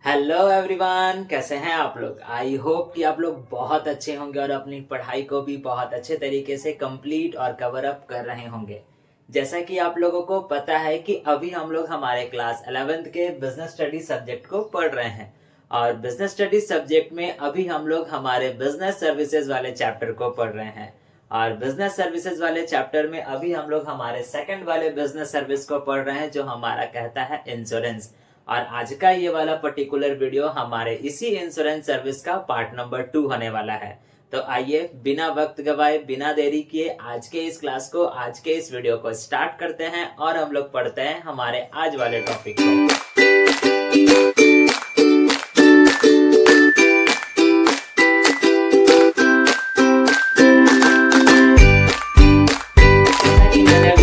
Hello everyone, कैसे हैं आप लोग। आई होप कि आप लोग बहुत अच्छे होंगे और अपनी पढ़ाई को भी बहुत अच्छे तरीके से कंप्लीट और कवर अप कर रहे होंगे। जैसा कि आप लोगों को पता है कि अभी हम लोग हमारे क्लास 11th के बिजनेस स्टडी सब्जेक्ट को पढ़ रहे हैं और बिजनेस स्टडी सब्जेक्ट में अभी हम लोग हमारे बिजनेस सर्विसेज वाले चैप्टर को पढ़ रहे हैं। और बिजनेस सर्विसेज वाले चैप्टर में अभी हम लोग हमारे सेकंड वाले बिजनेस सर्विस को पढ़ रहे हैं जो हमारा कहता है इंश्योरेंस। और आज का ये वाला पर्टिकुलर वीडियो हमारे इसी इंश्योरेंस सर्विस का पार्ट नंबर 2 होने वाला है। तो आइए बिना वक्त गवाए बिना देरी किए आज के इस क्लास को, आज के इस वीडियो को स्टार्ट करते हैं और हम लोग पढ़ते हैं हमारे आज वाले टॉपिक को।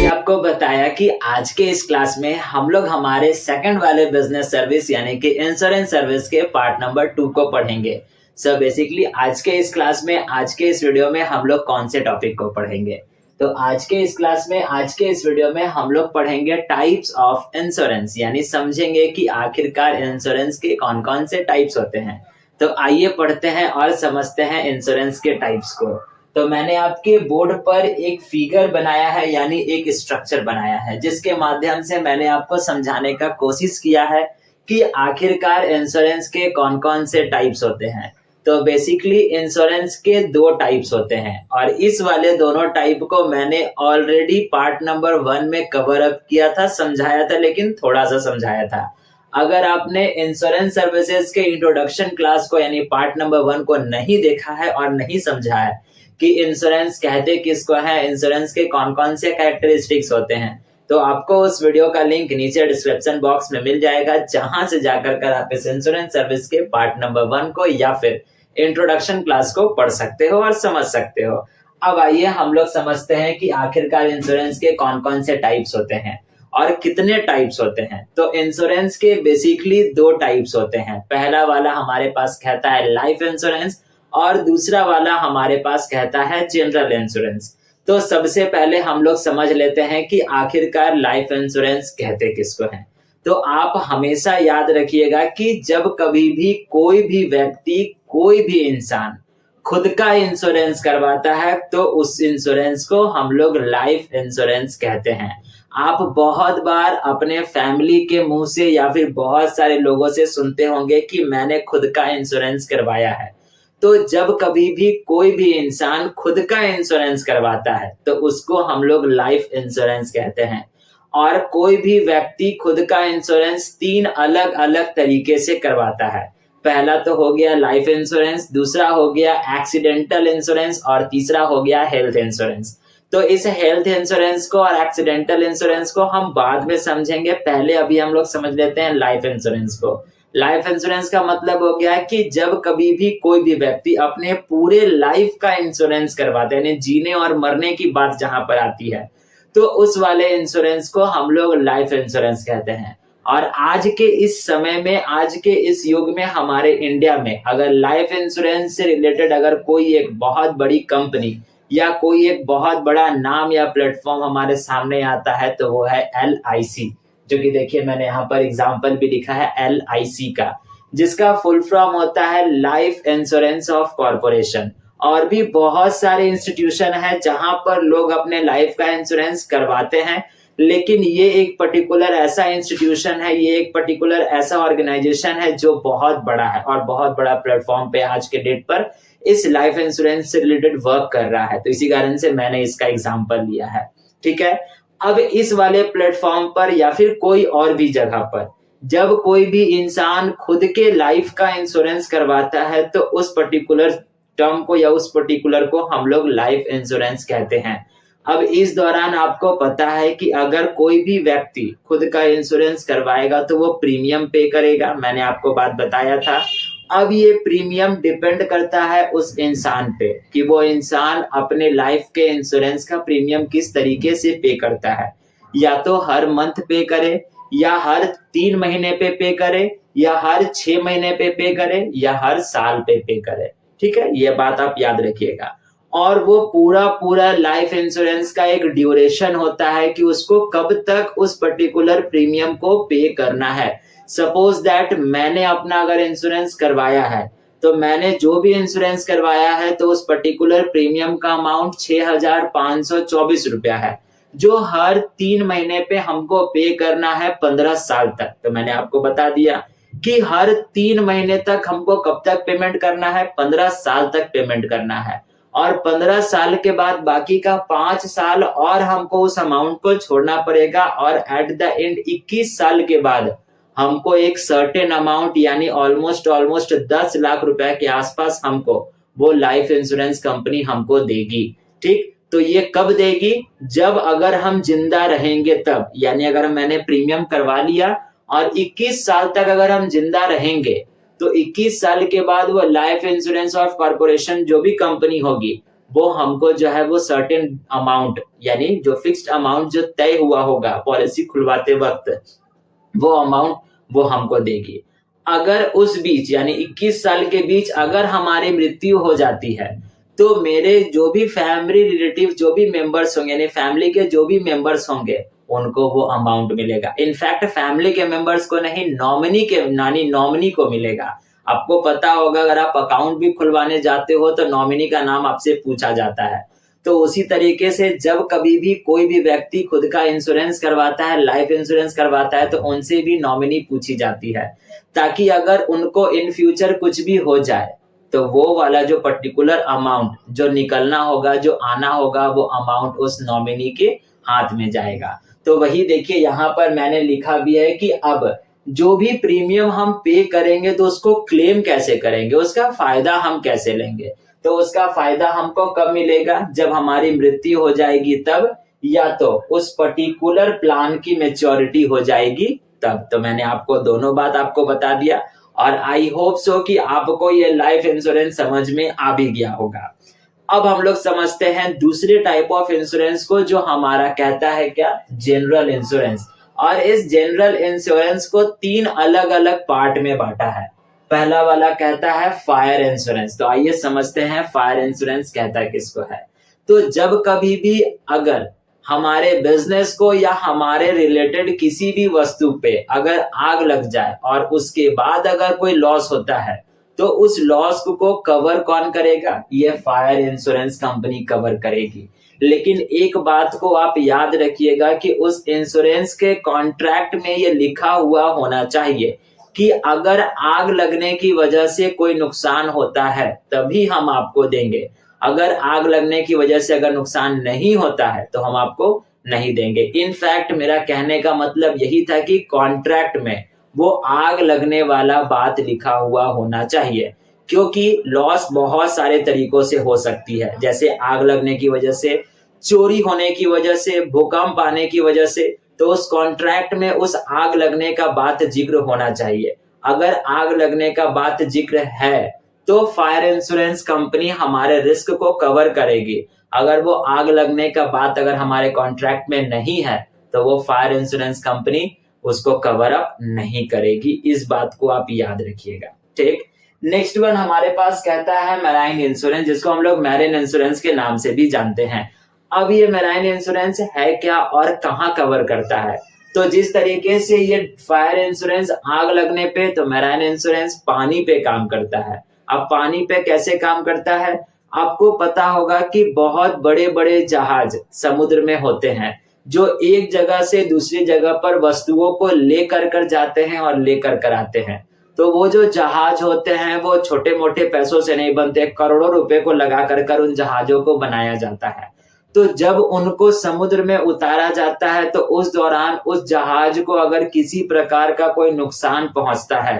आपको बताया कि आज के इस क्लास में हम लोग हमारे सेकंड वाले बिजनेस सर्विस यानी कि इंश्योरेंस सर्विस के पार्ट नंबर 2 को पढ़ेंगे। सो बेसिकली आज के इस क्लास में, आज के इस वीडियो में हम लोग कौन से टॉपिक को पढ़ेंगे, तो आज के इस क्लास में, आज के इस वीडियो में हम लोग पढ़ेंगे टाइप्स ऑफ इंश्योरेंस, यानी समझेंगे कि आखिरकार इंश्योरेंस के कौन कौन से टाइप्स होते हैं। तो आइए पढ़ते हैं और समझते हैं इंश्योरेंस के टाइप्स को। तो मैंने आपके बोर्ड पर एक फिगर बनाया है, यानी एक स्ट्रक्चर बनाया है, जिसके माध्यम से मैंने आपको समझाने का कोशिश किया है कि आखिरकार इंश्योरेंस के कौन कौन से टाइप्स होते हैं। तो बेसिकली इंश्योरेंस के 2 टाइप्स होते हैं और इस वाले दोनों टाइप को मैंने ऑलरेडी पार्ट नंबर 1 में कवर अप किया था, समझाया था, लेकिन थोड़ा सा समझाया था। अगर आपने इंश्योरेंस सर्विसेज के इंट्रोडक्शन क्लास को यानी पार्ट नंबर 1 को नहीं देखा है और नहीं समझा है कि इंश्योरेंस कहते किसको है, इंश्योरेंस के कौन कौन से कैरेक्टरिस्टिक्स होते हैं, तो आपको उस वीडियो का लिंक नीचे डिस्क्रिप्शन बॉक्स में मिल जाएगा, जहां से जाकर कर आप इस इंश्योरेंस सर्विस के पार्ट नंबर 1 को या फिर इंट्रोडक्शन क्लास को पढ़ सकते हो और समझ सकते हो। अब आइए हम लोग समझते हैं कि आखिरकार इंश्योरेंस के कौन कौन से टाइप्स होते हैं और कितने टाइप्स होते हैं। तो इंश्योरेंस के बेसिकली 2 टाइप्स होते हैं। पहला वाला हमारे पास कहता है लाइफ इंश्योरेंस और दूसरा वाला हमारे पास कहता है जनरल इंश्योरेंस। तो सबसे पहले हम लोग समझ लेते हैं कि आखिरकार लाइफ इंश्योरेंस कहते किसको है। तो आप हमेशा याद रखिएगा कि जब कभी भी कोई भी व्यक्ति, कोई भी इंसान खुद का इंश्योरेंस करवाता है तो उस इंश्योरेंस को हम लोग लाइफ इंश्योरेंस कहते हैं। आप बहुत बार अपने फैमिली के मुंह से या फिर बहुत सारे लोगों से सुनते होंगे कि मैंने खुद का इंश्योरेंस करवाया है। तो जब कभी भी कोई भी इंसान खुद का इंश्योरेंस करवाता है तो उसको हम लोग लाइफ इंश्योरेंस कहते हैं। और कोई भी व्यक्ति खुद का इंश्योरेंस 3 अलग अलग तरीके से करवाता है। पहला तो हो गया लाइफ इंश्योरेंस, दूसरा हो गया एक्सीडेंटल इंश्योरेंस और तीसरा हो गया हेल्थ इंश्योरेंस। तो इस हेल्थ इंश्योरेंस को और एक्सीडेंटल इंश्योरेंस को हम बाद में समझेंगे, पहले अभी हम लोग समझ लेते हैं लाइफ इंश्योरेंस को। लाइफ इंश्योरेंस का मतलब हो गया कि जब कभी भी कोई भी व्यक्ति अपने पूरे लाइफ का इंश्योरेंस करवाते हैं, यानी जीने और मरने की बात जहां पर आती है, तो उस वाले इंश्योरेंस को हम लोग लाइफ इंश्योरेंस कहते हैं। और आज के इस समय में, आज के इस युग में हमारे इंडिया में अगर लाइफ इंश्योरेंस से रिलेटेड अगर कोई एक बहुत बड़ी कंपनी या कोई एक बहुत बड़ा नाम या प्लेटफॉर्म हमारे सामने आता है तो वो है LIC, जो कि देखिए मैंने यहाँ पर एग्जाम्पल भी लिखा है LIC का, जिसका फुल फॉर्म होता है लाइफ इंश्योरेंस ऑफ कॉर्पोरेशन। और भी बहुत सारे इंस्टीट्यूशन है जहां पर लोग अपने लाइफ का इंश्योरेंस करवाते हैं, लेकिन ये एक पर्टिकुलर ऐसा इंस्टीट्यूशन है, ये एक पर्टिकुलर ऐसा ऑर्गेनाइजेशन है जो बहुत बड़ा है और बहुत बड़ा प्लेटफॉर्म पे आज के डेट पर इस लाइफ इंश्योरेंस से रिलेटेड वर्क कर रहा है। तो इसी कारण से मैंने इसका एग्जाम्पल लिया है, ठीक है। अब इस वाले प्लेटफॉर्म पर या फिर कोई और भी जगह पर जब कोई भी इंसान खुद के लाइफ का इंश्योरेंस करवाता है तो उस पर्टिकुलर टर्म को या उस पर्टिकुलर को हम लोग लाइफ इंश्योरेंस कहते हैं। अब इस दौरान आपको पता है कि अगर कोई भी व्यक्ति खुद का इंश्योरेंस करवाएगा तो वो प्रीमियम पे करेगा, मैंने आपको बात बताया था। अब ये प्रीमियम डिपेंड करता है उस इंसान पे कि वो इंसान अपने लाइफ के इंश्योरेंस का प्रीमियम किस तरीके से पे करता है, या तो हर मंथ पे करे, या हर 3 महीने पे करे, या हर 6 महीने पे करे, या हर साल पे करे, ठीक है। ये बात आप याद रखिएगा। और वो पूरा लाइफ इंश्योरेंस का एक ड्यूरेशन होता है कि उसको कब तक उस पर्टिकुलर प्रीमियम को पे करना है। सपोज दैट मैंने अपना अगर इंश्योरेंस करवाया है, तो मैंने जो भी इंश्योरेंस करवाया है तो उस पर्टिकुलर प्रीमियम का अमाउंट 6,524 रुपया है, जो हर 3 महीने पे हमको पे करना है 15 साल तक। तो मैंने आपको बता दिया कि हर 3 महीने तक हमको कब तक पेमेंट करना है, 15 साल तक पेमेंट करना है। और 15 साल के बाद बाकी का 5 साल और हमको उस अमाउंट को छोड़ना पड़ेगा, और एट द एंड 21 साल के बाद हमको एक सर्टेन अमाउंट यानी ऑलमोस्ट 10 लाख रुपए के आसपास हमको वो लाइफ इंश्योरेंस कंपनी हमको देगी। ठीक, तो ये कब देगी? जब अगर हम जिंदा रहेंगे तब, यानी अगर मैंने प्रीमियम करवा लिया और 21 साल तक अगर हम जिंदा रहेंगे, तो 21 साल के बाद वो लाइफ इंश्योरेंस ऑफ कॉर्पोरेशन जो भी कंपनी होगी, वो हमको जो है वो सर्टेन अमाउंट यानी जो फिक्स्ड अमाउंट जो तय हुआ होगा पॉलिसी खुलवाते वक्त, वो अमाउंट वो हमको देगी। अगर उस बीच यानी 21 साल के बीच अगर हमारी मृत्यु हो जाती है, तो मेरे जो भी फैमिली रिलेटिव जो भी मेंबर्स होंगे, यानी फैमिली के जो भी मेंबर्स होंगे, उनको वो अमाउंट मिलेगा। इनफैक्ट फैमिली के मेंबर्स को नहीं, नॉमिनी को मिलेगा। आपको पता होगा, अगर आप अकाउंट भी खुलवाने जाते हो तो नॉमिनी का नाम आपसे पूछा जाता है। तो उसी तरीके से जब कभी भी कोई भी व्यक्ति खुद का इंश्योरेंस करवाता है, लाइफ इंश्योरेंस करवाता है, तो उनसे भी नॉमिनी पूछी जाती है, ताकि अगर उनको इन फ्यूचर कुछ भी हो जाए तो वो वाला जो पर्टिकुलर अमाउंट जो निकलना होगा, जो आना होगा, वो अमाउंट उस नॉमिनी के हाथ में जाएगा। तो वही देखिए, यहाँ पर मैंने लिखा भी है कि अब जो भी प्रीमियम हम पे करेंगे तो उसको क्लेम कैसे करेंगे, उसका फायदा हम कैसे लेंगे। तो उसका फायदा हमको कब मिलेगा? जब हमारी मृत्यु हो जाएगी तब, या तो उस पर्टिकुलर प्लान की मैच्योरिटी हो जाएगी तब। तो मैंने आपको दोनों बात आपको बता दिया, और आई होप सो कि आपको ये लाइफ इंश्योरेंस समझ में आ भी गया होगा। अब हम लोग समझते हैं दूसरे टाइप ऑफ इंश्योरेंस को, जो हमारा कहता है क्या, जनरल इंश्योरेंस। और इस जनरल इंश्योरेंस को 3 अलग अलग पार्ट में बांटा है। पहला वाला कहता है फायर इंश्योरेंस। तो आइए समझते हैं फायर इंश्योरेंस कहता है किसको है। तो जब कभी भी अगर हमारे बिजनेस को या हमारे रिलेटेड किसी भी वस्तु पे अगर आग लग जाए और उसके बाद अगर कोई लॉस होता है, तो उस लॉस को कवर कौन करेगा? ये फायर इंश्योरेंस कंपनी कवर करेगी। लेकिन एक बात को आप याद रखिएगा कि उस इंश्योरेंस के कॉन्ट्रैक्ट में ये लिखा हुआ होना चाहिए कि अगर आग लगने की वजह से कोई नुकसान होता है तभी हम आपको देंगे। अगर आग लगने की वजह से अगर नुकसान नहीं होता है तो हम आपको नहीं देंगे। इनफैक्ट मेरा कहने का मतलब यही था कि कॉन्ट्रैक्ट में वो आग लगने वाला बात लिखा हुआ होना चाहिए, क्योंकि लॉस बहुत सारे तरीकों से हो सकती है, जैसे आग लगने की वजह से, चोरी होने की वजह से, भूकंप आने की वजह से। तो उस कॉन्ट्रैक्ट में उस आग लगने का बात जिक्र होना चाहिए। अगर आग लगने का बात जिक्र है तो फायर इंश्योरेंस कंपनी हमारे रिस्क को कवर करेगी। अगर वो आग लगने का बात अगर हमारे कॉन्ट्रैक्ट में नहीं है तो वो फायर इंश्योरेंस कंपनी उसको कवर अप नहीं करेगी। इस बात को आप याद रखिएगा। ठीक, नेक्स्ट वन हमारे पास कहता है मैराइन इंश्योरेंस, जिसको हम लोग मैरिन इंश्योरेंस के नाम से भी जानते हैं। अब ये मैराइन इंश्योरेंस है क्या और कहाँ कवर करता है? तो जिस तरीके से ये फायर इंश्योरेंस आग लगने पे, तो मैराइन इंश्योरेंस पानी पे काम करता है। अब पानी पे कैसे काम करता है? आपको पता होगा कि बहुत बड़े बड़े जहाज समुद्र में होते हैं, जो एक जगह से दूसरी जगह पर वस्तुओं को लेकर कर जाते हैं और लेकर कर आते हैं। तो वो जो जहाज होते हैं वो छोटे मोटे पैसों से नहीं बनते, करोड़ों रुपए को लगा कर उन जहाजों को बनाया जाता है। तो जब उनको समुद्र में उतारा जाता है तो उस दौरान उस जहाज को अगर किसी प्रकार का कोई नुकसान पहुंचता है,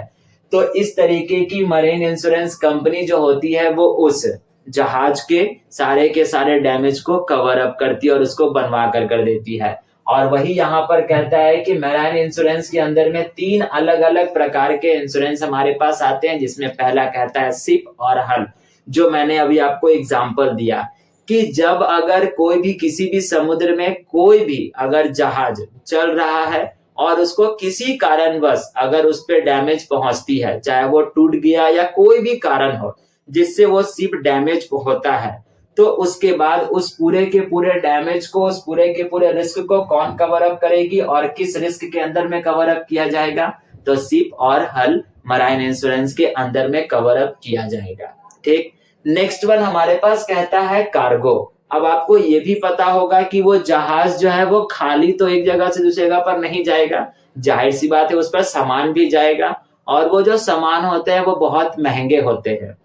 तो इस तरीके की मरीन इंश्योरेंस कंपनी जो होती है वो उस जहाज के सारे डैमेज को कवर अप करती है और उसको बनवा कर देती है। और वही यहाँ पर कहता है कि मैराइन इंश्योरेंस के अंदर में 3 अलग अलग प्रकार के इंश्योरेंस हमारे पास आते हैं, जिसमें पहला कहता है शिप और हल, जो मैंने अभी आपको एग्जांपल दिया कि जब अगर कोई भी किसी भी समुद्र में कोई भी अगर जहाज चल रहा है और उसको किसी कारणवश अगर उस पे डैमेज पहुंचती है, चाहे वो टूट गया या कोई भी कारण हो जिससे वो शिप डैमेज होता है, तो उसके बाद उस पूरे के पूरे डैमेज को, उस पूरे के पूरे रिस्क को कौन कवर अप करेगी और किस रिस्क के अंदर में कवर अप किया जाएगा? तो शिप और हल मराइन इंश्योरेंस के अंदर में कवर अप किया जाएगा। ठीक, नेक्स्ट वन हमारे पास कहता है कार्गो। अब आपको ये भी पता होगा कि वो जहाज जो है वो खाली तो एक जगह से दूसरी जगह पर नहीं जाएगा, जाहिर सी बात है उस पर सामान भी जाएगा, और वो जो सामान होते हैं वो बहुत महंगे होते हैं,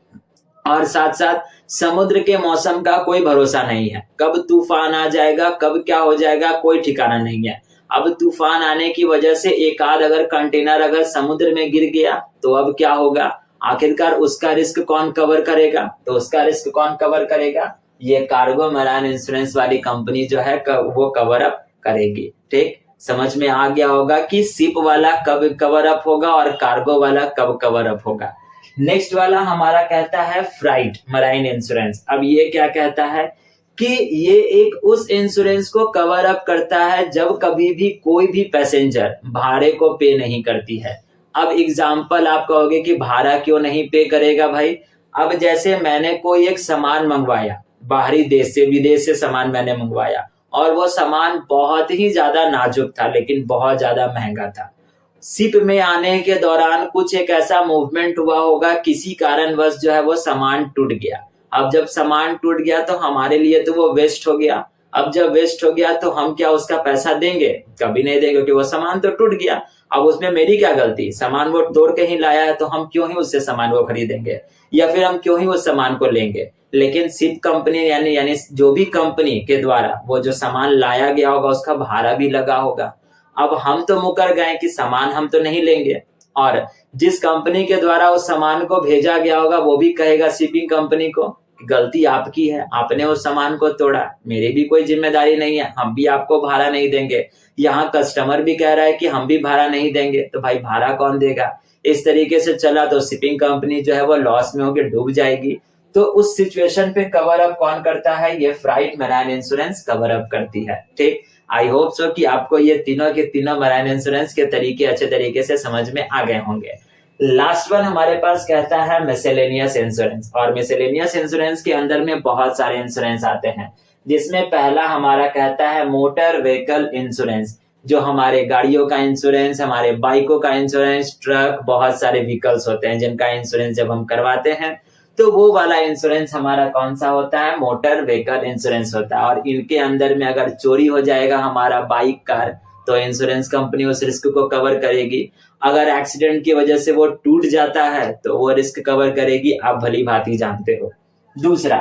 और साथ साथ समुद्र के मौसम का कोई भरोसा नहीं है, कब तूफान आ जाएगा, कब क्या हो जाएगा, कोई ठिकाना नहीं है। अब तूफान आने की वजह से एक आध अगर कंटेनर अगर समुद्र में गिर गया तो अब क्या होगा, आखिरकार उसका रिस्क कौन कवर करेगा, तो उसका रिस्क कौन कवर करेगा, ये कार्गो मराइन इंश्योरेंस वाली कंपनी जो है वो कवर अप करेगी। ठीक, समझ में आ गया होगा कि शिप वाला कब कवर अप होगा और कार्गो वाला कब कवर अप होगा। नेक्स्ट वाला हमारा कहता है फ्राइट मराइन इंश्योरेंस। अब ये क्या कहता है कि ये एक उस इंश्योरेंस को कवर अप करता है जब कभी भी कोई भी पैसेंजर भाड़े को पे नहीं करती है। अब एग्जाम्पल आप कहोगे कि भाड़ा क्यों नहीं पे करेगा भाई, अब जैसे मैंने कोई एक सामान मंगवाया, बाहरी देश से विदेश से सामान मैंने मंगवाया, और वो सामान बहुत ही ज्यादा नाजुक था लेकिन बहुत ज्यादा महंगा था। शिप में आने के दौरान कुछ एक ऐसा मूवमेंट हुआ होगा, किसी कारणवश जो है वो सामान टूट गया। अब जब सामान टूट गया तो हमारे लिए तो वो वेस्ट हो गया। अब जब वेस्ट हो गया तो हम क्या उसका पैसा देंगे, कभी नहीं देंगे, क्योंकि वो सामान तो टूट गया। अब उसमें मेरी क्या गलती, सामान वो तोड़ के ही लाया है तो हम क्यों ही उससे सामान वो खरीदेंगे, या फिर हम क्यों ही उस सामान को लेंगे। लेकिन शिप कंपनी यानी जो भी कंपनी के द्वारा वो जो सामान लाया गया होगा उसका भाड़ा भी लगा होगा। अब हम तो मुकर गए कि सामान हम तो नहीं लेंगे, और जिस कंपनी के द्वारा उस सामान को भेजा गया होगा वो भी कहेगा शिपिंग कंपनी को गलती आपकी है, आपने उस सामान को तोड़ा, मेरी भी कोई जिम्मेदारी नहीं है, हम भी आपको भाड़ा नहीं देंगे। यहाँ कस्टमर भी कह रहा है कि हम भी भाड़ा नहीं देंगे, तो भाई भाड़ा कौन देगा। इस तरीके से चला तो शिपिंग कंपनी जो है वो लॉस में होकर डूब जाएगी। तो उस सिचुएशन पे कवर अप कौन करता है, ये freight marine insurance cover up करती है। ठीक, आई होप सो कि आपको ये तीनों के तीनों मराइन इंश्योरेंस के तरीके अच्छे तरीके से समझ में आ गए होंगे। लास्ट वन हमारे पास कहता है मिसेलेनियस इंश्योरेंस, और मिसेलेनियस इंश्योरेंस के अंदर में बहुत सारे इंश्योरेंस आते हैं, जिसमें पहला हमारा कहता है मोटर व्हीकल इंश्योरेंस, जो हमारे गाड़ियों का इंश्योरेंस, हमारे बाइकों का इंश्योरेंस, ट्रक, बहुत सारे व्हीकल्स होते हैं जिनका इंश्योरेंस जब हम करवाते हैं तो वो वाला इंश्योरेंस हमारा कौन सा होता है, मोटर व्हीकल इंश्योरेंस होता है। और इनके अंदर में अगर चोरी हो जाएगा हमारा बाइक कार तो इंश्योरेंस कंपनी उस रिस्क को कवर करेगी। अगर एक्सीडेंट की वजह से वो टूट जाता है तो वो रिस्क कवर करेगी, आप भली भांति जानते हो। दूसरा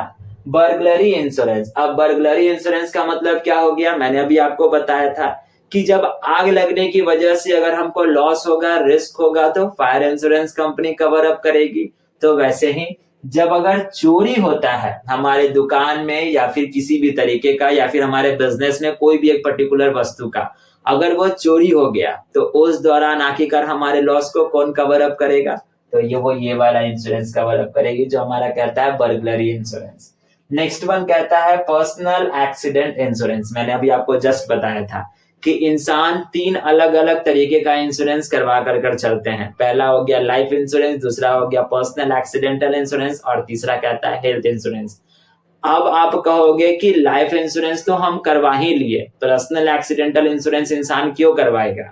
बर्गलरी इंश्योरेंस। अब बर्गलरी इंश्योरेंस का मतलब क्या हो गया, मैंने अभी आपको बताया था कि जब आग लगने की वजह से अगर हमको लॉस होगा, रिस्क होगा, तो fire insurance company cover up करेगी। तो वैसे ही जब अगर चोरी होता है हमारे दुकान में या फिर किसी भी तरीके का, या फिर हमारे बिजनेस में कोई भी एक पर्टिकुलर वस्तु का अगर वो चोरी हो गया तो उस दौरान आखिरकार हमारे लॉस को कौन कवर अप करेगा, तो ये वाला इंश्योरेंस कवर अप करेगी, जो हमारा कहता है बर्गलरी इंश्योरेंस। नेक्स्ट वन कहता है पर्सनल एक्सीडेंट इंश्योरेंस। मैंने अभी आपको जस्ट बताया था कि इंसान 3 अलग अलग तरीके का इंश्योरेंस करवा कर चलते हैं। पहला हो गया लाइफ इंश्योरेंस, दूसरा हो गया पर्सनल एक्सीडेंटल इंश्योरेंस, और तीसरा कहता है हेल्थ इंश्योरेंस। अब आप कहोगे कि लाइफ इंश्योरेंस तो हम करवा ही लिए, पर्सनल एक्सीडेंटल इंश्योरेंस इंसान क्यों करवाएगा।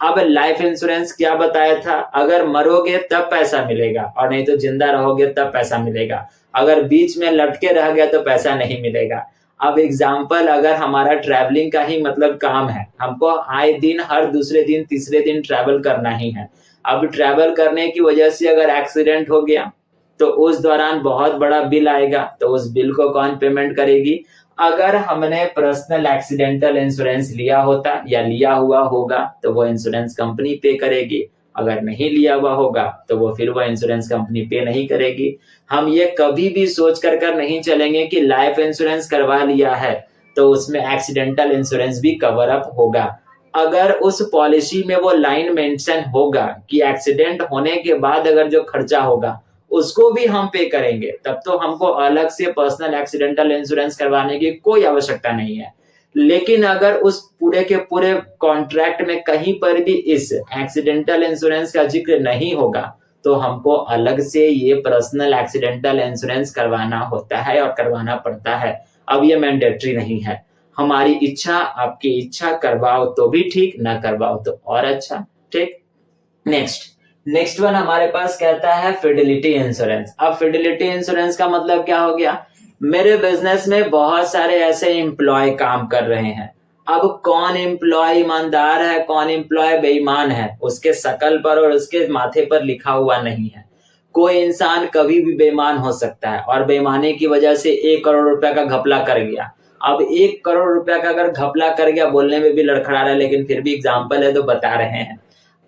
अब लाइफ इंश्योरेंस क्या बताया था, अगर मरोगे तब पैसा मिलेगा, और नहीं तो जिंदा रहोगे तब पैसा मिलेगा। अगर बीच में लटके रह गया तो पैसा नहीं मिलेगा। अब एग्जाम्पल, अगर हमारा ट्रैवलिंग का ही मतलब काम है, हमको आए दिन हर दूसरे दिन तीसरे दिन ट्रैवल करना ही है। अब ट्रैवल करने की वजह से अगर एक्सीडेंट हो गया तो उस दौरान बहुत बड़ा बिल आएगा, तो उस बिल को कौन पेमेंट करेगी। अगर हमने पर्सनल एक्सीडेंटल इंश्योरेंस लिया होता या लिया हुआ होगा तो वो इंश्योरेंस कंपनी पे करेगी, अगर नहीं लिया हुआ होगा तो वो फिर वो इंश्योरेंस कंपनी पे नहीं करेगी। हम ये कभी भी सोच कर नहीं चलेंगे कि लाइफ इंश्योरेंस करवा लिया है तो उसमें एक्सीडेंटल इंश्योरेंस भी कवर अप होगा। अगर उस पॉलिसी में वो लाइन मेंशन होगा कि एक्सीडेंट होने के बाद अगर जो खर्चा होगा उसको भी हम पे करेंगे, तब तो हमको अलग से पर्सनल एक्सीडेंटल इंश्योरेंस करवाने की कोई आवश्यकता नहीं है। लेकिन अगर उस पूरे के पूरे कॉन्ट्रैक्ट में कहीं पर भी इस एक्सीडेंटल इंश्योरेंस का जिक्र नहीं होगा तो हमको अलग से ये पर्सनल एक्सीडेंटल इंश्योरेंस करवाना होता है और करवाना पड़ता है। अब ये मैंडेटरी नहीं है, हमारी इच्छा, आपकी इच्छा, करवाओ तो भी ठीक, ना करवाओ तो और अच्छा। ठीक, नेक्स्ट वन हमारे पास कहता है फिडिलिटी इंश्योरेंस। अब फिडिलिटी इंश्योरेंस का मतलब क्या हो गया, मेरे बिजनेस में बहुत सारे ऐसे एम्प्लॉय काम कर रहे हैं। अब कौन एम्प्लॉय ईमानदार है, कौन एम्प्लॉय बेईमान है, उसके शकल पर और उसके माथे पर लिखा हुआ नहीं है। कोई इंसान कभी भी बेईमान हो सकता है और बेईमानी की वजह से 1 करोड़ रुपए का घपला कर गया। अब 1 करोड़ रुपए का अगर घपला कर गया, बोलने में भी लड़खड़ा रहा है लेकिन फिर भी एग्जाम्पल है तो बता रहे हैं।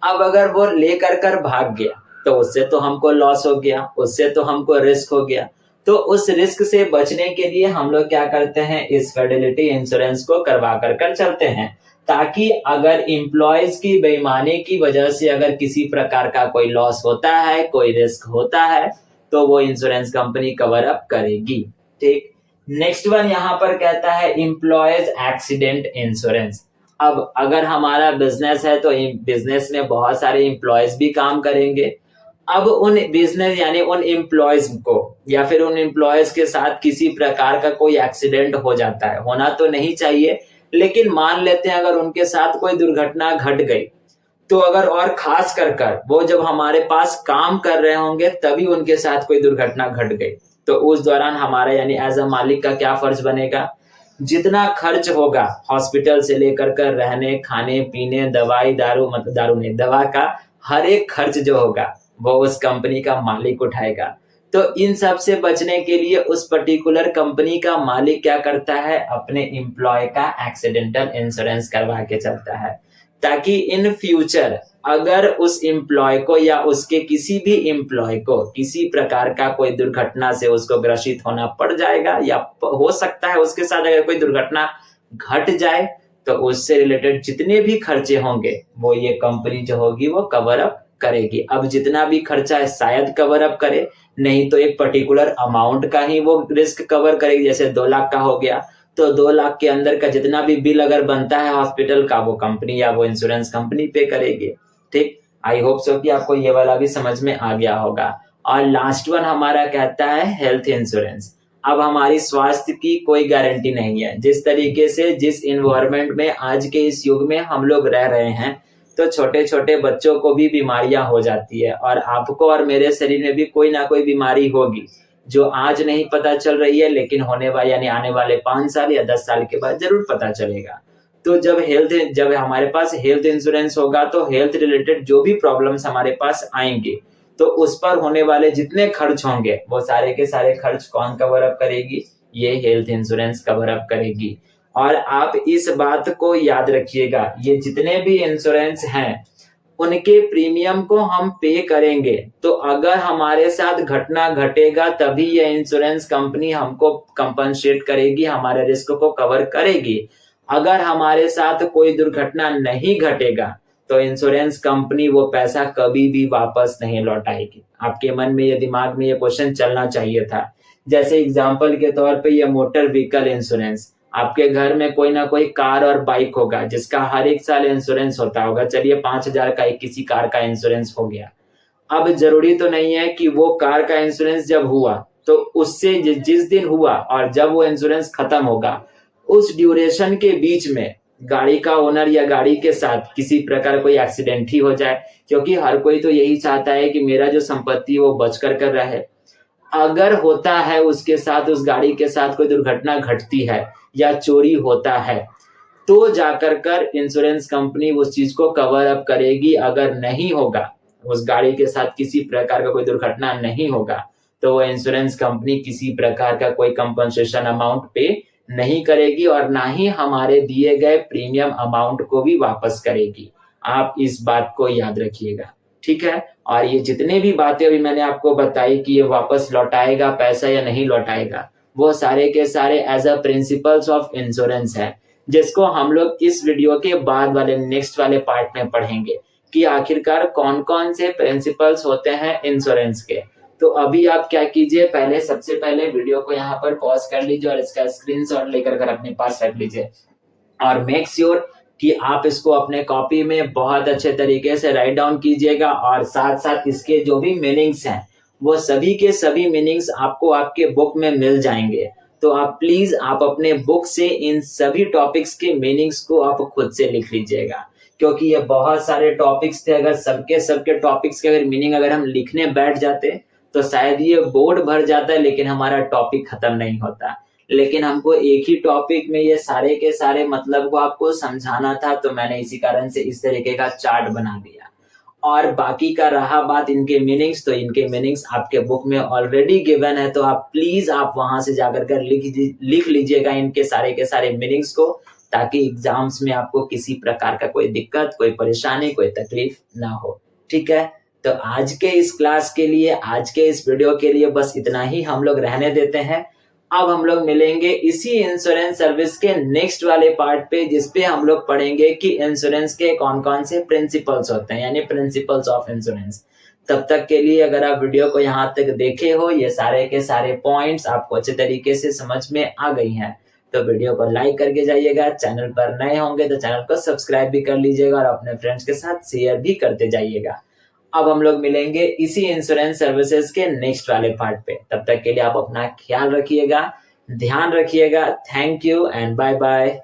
अब अगर वो लेकर कर भाग गया तो उससे तो हमको लॉस हो गया, उससे तो हमको रिस्क हो गया। तो उस रिस्क से बचने के लिए हम लोग क्या करते हैं, इस फिडेलिटी इंश्योरेंस को करवा कर चलते हैं, ताकि अगर एम्प्लॉयज की बेईमानी की वजह से अगर किसी प्रकार का कोई लॉस होता है, कोई रिस्क होता है, तो वो इंश्योरेंस कंपनी कवर अप करेगी। ठीक। नेक्स्ट वन यहाँ पर कहता है एम्प्लॉयज एक्सीडेंट इंश्योरेंस। अब अगर हमारा बिजनेस है तो बिजनेस में बहुत सारे एम्प्लॉयज भी काम करेंगे। अब उन बिजनेस यानी उन एम्प्लॉयज को या फिर उन एम्प्लॉयज के साथ किसी प्रकार का कोई एक्सीडेंट हो जाता है, होना तो नहीं चाहिए लेकिन मान लेते हैं अगर उनके साथ कोई दुर्घटना घट गई, तो अगर और खास कर वो जब हमारे पास काम कर रहे होंगे तभी उनके साथ कोई दुर्घटना घट गई, तो उस दौरान हमारा यानी एज अ मालिक का क्या फर्ज बनेगा, जितना खर्च होगा हॉस्पिटल से लेकर कर रहने खाने पीने दवाई दारू, मतलब दारू नहीं, दवा का हर एक खर्च जो होगा वो उस कंपनी का मालिक उठाएगा। तो इन सब से बचने के लिए उस पर्टिकुलर कंपनी का मालिक क्या करता है, अपने एम्प्लॉय का एक्सीडेंटल इंश्योरेंस करवा के चलता है, ताकि इन फ्यूचर अगर उस एम्प्लॉय को या उसके किसी भी एम्प्लॉय को किसी प्रकार का कोई दुर्घटना से उसको ग्रसित होना पड़ जाएगा या हो सकता है उसके साथ अगर कोई दुर्घटना घट जाए, तो उससे रिलेटेड जितने भी खर्चे होंगे वो ये कंपनी जो होगी वो कवर अप करेगी। अब जितना भी खर्चा है शायद कवर अप करे, नहीं तो एक पर्टिकुलर अमाउंट का ही वो रिस्क कवर करेगी। जैसे 2 लाख का हो गया तो 2 लाख के अंदर का जितना भी बिल अगर बनता है हॉस्पिटल का, वो कंपनी या वो इंश्योरेंस कंपनी पे करेगी। ठीक। आई होप सो कि आपको ये वाला भी समझ में आ गया होगा। और लास्ट वन हमारा कहता है हेल्थ इंश्योरेंस। अब हमारी स्वास्थ्य की कोई गारंटी नहीं है। जिस तरीके से जिस इन्वायरमेंट में आज के इस युग में हम लोग रह रहे हैं, तो छोटे छोटे बच्चों को भी बीमारियां हो जाती है और आपको और मेरे शरीर में भी कोई ना कोई बीमारी होगी जो आज नहीं पता चल रही है, लेकिन होने वाले यानी आने वाले 5 साल या 10 साल के बाद जरूर पता चलेगा। तो जब हमारे पास हेल्थ इंश्योरेंस होगा तो हेल्थ रिलेटेड जो भी प्रॉब्लम्स हमारे पास आएंगे, तो उस पर होने वाले जितने खर्च होंगे वो सारे के सारे खर्च कौन कवर अप करेगी, ये हेल्थ इंश्योरेंस कवर अप करेगी। और आप इस बात को याद रखिएगा, ये जितने भी इंश्योरेंस हैं उनके प्रीमियम को हम पे करेंगे, तो अगर हमारे साथ घटना घटेगा तभी ये इंश्योरेंस कंपनी हमको कंपनसेट करेगी, हमारे रिस्क को कवर करेगी। अगर हमारे साथ कोई दुर्घटना नहीं घटेगा तो इंश्योरेंस कंपनी वो पैसा कभी भी वापस नहीं लौटाएगी। आपके मन में ये दिमाग में ये क्वेश्चन चलना चाहिए था। जैसे एग्जाम्पल के तौर पे ये मोटर व्हीकल इंश्योरेंस, आपके घर में कोई ना कोई कार और बाइक होगा जिसका हर एक साल इंश्योरेंस होता होगा। चलिए 5,000 का एक किसी कार का इंश्योरेंस हो गया। अब जरूरी तो नहीं है कि वो कार का इंश्योरेंस जब हुआ तो उससे जिस दिन हुआ और जब वो इंश्योरेंस खत्म होगा, उस ड्यूरेशन के बीच में गाड़ी का ओनर या गाड़ी के साथ किसी प्रकार कोई एक्सीडेंट ही हो जाए, क्योंकि हर कोई तो यही चाहता है कि मेरा जो संपत्ति वो बच कर रहे। अगर होता है उसके साथ, उस गाड़ी के साथ कोई दुर्घटना घटती है या चोरी होता है, तो जाकर कर इंश्योरेंस कंपनी उस चीज को कवर अप करेगी। अगर नहीं होगा, उस गाड़ी के साथ किसी प्रकार का कोई दुर्घटना नहीं होगा, तो वो इंश्योरेंस कंपनी किसी प्रकार का कोई कंपनसेशन अमाउंट पे नहीं करेगी और ना ही हमारे दिए गए प्रीमियम अमाउंट को भी वापस करेगी। आप इस बात को याद रखिएगा, ठीक है। और ये जितने भी बातें अभी मैंने आपको बताई कि ये वापस लौटाएगा पैसा या नहीं लौटाएगा, वो सारे के सारे as a principles of insurance है, जिसको हम लोग इस वीडियो के बाद वाले नेक्स्ट वाले पार्ट में पढ़ेंगे कि आखिरकार कौन कौन से प्रिंसिपल्स होते हैं इंश्योरेंस के। तो अभी आप क्या कीजिए, पहले सबसे पहले वीडियो को यहाँ पर पॉज कर लीजिए और इसका स्क्रीनशॉट लेकर अपने पास रख लीजिए और मेक श्योर कि आप इसको अपने कॉपी में बहुत अच्छे तरीके से राइट डाउन कीजिएगा और साथ साथ इसके जो भी मीनिंग्स हैं वो सभी के सभी मीनिंग्स आपको आपके बुक में मिल जाएंगे। तो आप प्लीज आप अपने बुक से इन सभी टॉपिक्स के मीनिंग्स को आप खुद से लिख लीजिएगा, क्योंकि ये बहुत सारे टॉपिक्स थे। अगर सबके टॉपिक्स के अगर मीनिंग अगर हम लिखने बैठ जाते तो शायद ये बोर्ड भर जाता है, लेकिन हमारा टॉपिक खत्म नहीं होता। लेकिन हमको एक ही टॉपिक में ये सारे के सारे मतलब को आपको समझाना था, तो मैंने इसी कारण से इस तरीके का चार्ट बना दिया। और बाकी का रहा बात इनके मीनिंग्स, तो इनके मीनिंग्स आपके बुक में ऑलरेडी गिवन है, तो आप प्लीज आप वहां से जाकर कर लिख लीजिएगा इनके सारे के सारे मीनिंग्स को, ताकि एग्जाम्स में आपको किसी प्रकार का कोई दिक्कत, कोई परेशानी, कोई तकलीफ ना हो। ठीक है, तो आज के इस क्लास के लिए, आज के इस वीडियो के लिए बस इतना ही हम लोग रहने देते हैं। अब हम लोग मिलेंगे इसी इंश्योरेंस सर्विस के नेक्स्ट वाले पार्ट पे, जिसपे हम लोग पढ़ेंगे कि इंश्योरेंस के कौन कौन से प्रिंसिपल्स होते हैं, यानी प्रिंसिपल्स ऑफ इंश्योरेंस। तब तक के लिए अगर आप वीडियो को यहाँ तक देखे हो, ये सारे के सारे पॉइंट्स आपको अच्छे तरीके से समझ में आ गई हैं, तो वीडियो को लाइक करके जाइएगा। चैनल पर नए होंगे तो चैनल को सब्सक्राइब भी कर लीजिएगा और अपने फ्रेंड्स के साथ शेयर भी करते जाइएगा। अब हम लोग मिलेंगे इसी इंश्योरेंस सर्विसेज के नेक्स्ट वाले पार्ट पे। तब तक के लिए आप अपना ख्याल रखिएगा, ध्यान रखिएगा। Thank you and bye bye.